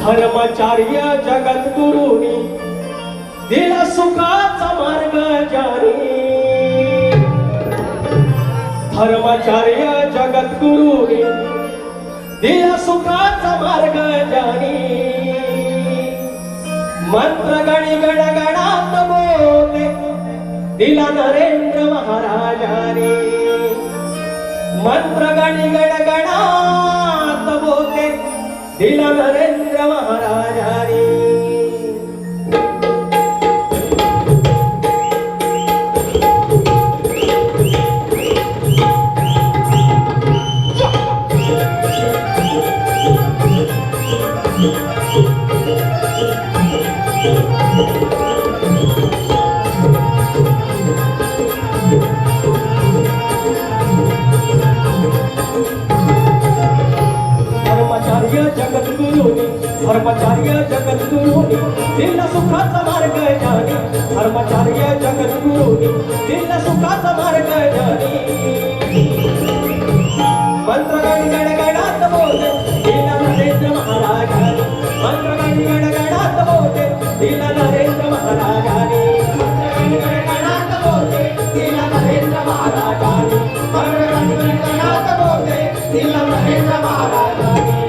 धर्माचार्य जगद्गुरुनी दिला सुखाचा मार्ग जारी. धर्माचार्य जगद्गुरुनी दिला सुखाचा मार्ग जारी. मंत्र गणी गणगणात बोले दिला नरेंद्र महाराजाने. मंत्र गणी गणगणात बोले दिला नरेंद्र महाराजाने. धर्माचार्य जगद्गुरुनी दिला सुखाचा मार्ग जानी. धर्माचार्य जगद्गुरुनी दिला सुखाचा मार्ग जानी. मंत्र गण गणगणात बोले दिला नरेंद्र महाराजाने. मंत्र गण गणगणात बोले दिला नरेंद्र महाराजाने. मंत्र गण गणगणात बोले दिला नरेंद्र महाराजाने. मंत्र गण गणगणात बोले दिला नरेंद्र महाराजाने.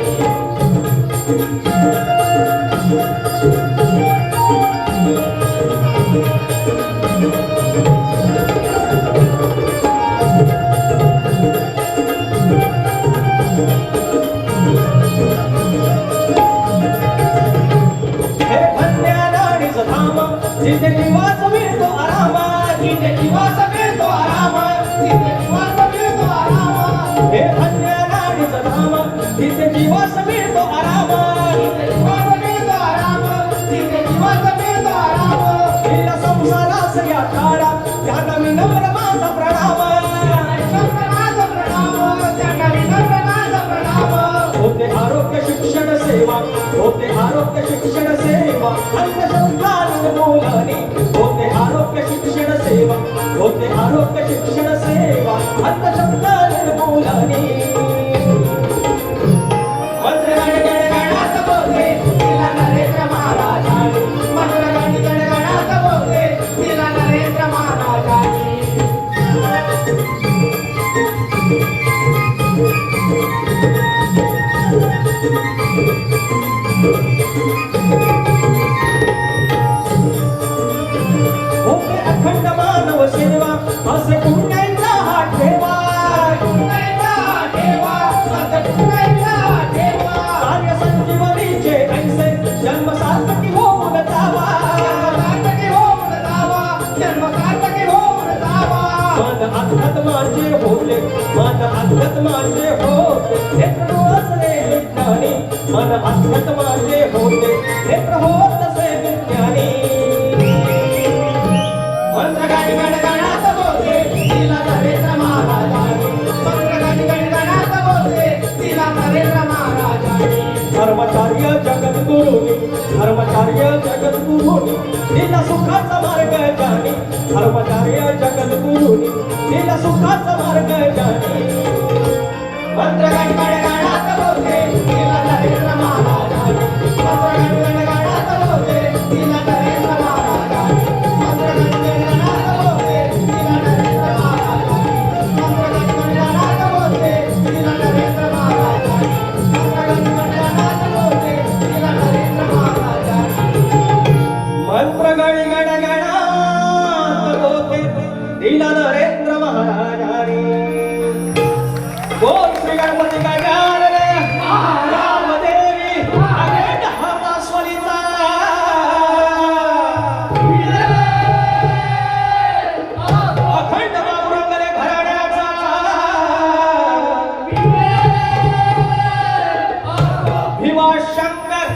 जिथे निवास मिळतो आराम. जिथे निवास मिळतो आराम. जिथे निवास मिळतो आराम. हे धन्यनाडीचं धाम. जिथे निवास मिळतो आराम. जिथे निवास मिळतो आराम. जिथे निवास मिळतो आराम. दिला संसारास या तारा त्यांना मी नम्र माझा प्रणाम. होते आरोग्य शिक्षण सेवा. होते आरोग्य शिक्षण सेवा. अंधश्रद्धा निर्मूलने. होते आरोग्य शिक्षण सेवा. होते आरोग्य शिक्षण सेवा. अंधश्रद्धा निर्मूलने. मंत्र गण गणगणात बोले दिला नरेंद्र महाराजाने. मंत्र गण गणगणात बोले दिला नरेंद्र महाराजाने. होते अखंड मानव सेवा. असे पुण्याचा हा ठेवा. कार्य संजीवनीचे ऐसे जन्म सार्थकी होऊन जावा. मन अध्यात्माचे होते. मन अध्यात्माचे होते. नेत्र असले विज्ञानी. मन अध्यात्माचे होते. नेत्र होत असे विज्ञानी. मंत्र गण गणगणात बोले दिला नरेंद्र महाराजाने. मंत्र गण गणगणात बोले दिला नरेंद्र महाराजाने. धर्माचार्य जगद्गुरुनी. धर्माचार्य जगद्गुरुनी दिला सुखाचा मार्ग जानी. धर्माचार्य जगद्गुरुनी दिला सुखाचा मार्ग जानी. मंत्र गण गणगणात बोले दिला नरेंद्र महाराजाने. मंत्र गण गणगणात बोले दिला नरेंद्र महाराजाने. मंत्र गण गणगणात बोले दिला नरेंद्र महाराजाने. मंत्र गण गणगणात बोले दिला नरेंद्र महाराजाने. मंत्र गण गणगणात बोले दिला नरेंद्र महाराजाने. मंत्र गण गणगणात बोले दिला नरेंद्र महाराजाने. बोल श्री गणपती गजानन रामदेवी अखंड हातास्वरीचा. अखंड बाबुरंगले घराण्याचा. भीमाशंकर